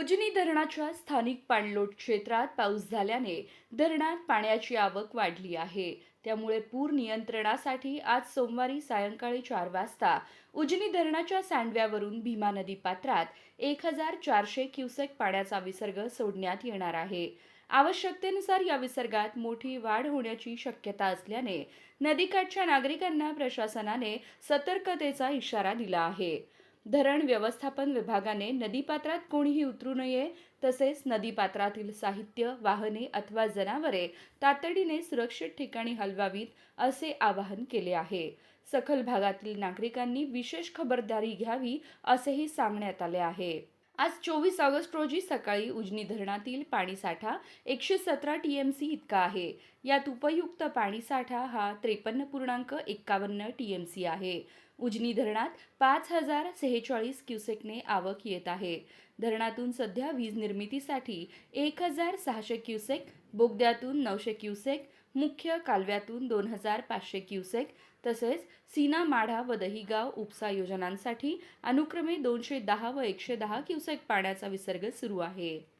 उजनी धरणाच्या स्थानिक पाणलोट क्षेत्रात पाऊस झाल्याने धरणात पाण्याची आवक वाढली आहे. त्यामुळे पूर नियंत्रणासाठी आज सोमवारी सायंकाळी 4 वाजता उजनी धरणाच्या सांडव्यावरून भीमा नदी पात्रात 1400 क्युसेक पाण्याचा विसर्ग सोडण्यात येणार आहे. आवश्यकतेनुसार या विसर्गात मोठी वाढ होण्याची शक्यता असल्याने नदीकाठच्या नागरिकांना प्रशासनाने सतर्कतेचा इशारा दिला आहे. धरण व्यवस्थापन विभागाने नदीपात्रात कोणीही उतरू नये, तसेच नदीपात्रातील साहित्य, वाहने अथवा जनावरे तातडीने सुरक्षित ठिकाणी हलवावीत असे आवाहन केले आहे. सखल भागातील नागरिकांनी विशेष खबरदारी घ्यावी असेही सांगण्यात आले आहे. आज 24 ऑगस्ट रोजी सकाळी उजनी धरणातील पाणीसाठा 117 टीएमसी इतका आहे. यात उपयुक्त पाणीसाठा हा 53.51 टीएमसी आहे. उजनी धरणात 5046 क्युसेकने आवक येत आहे. धरणातून सध्या वीज निर्मितीसाठी 1600 क्युसेक, बोगद्यातून 900 क्युसेक, मुख्य कालव्यातून 2500 क्युसेक, तसेच सीना माढा व दहिगाव उपसा योजनांसाठी अनुक्रमे 210 व 110 क्युसेक पाण्याचा विसर्ग सुरू आहे.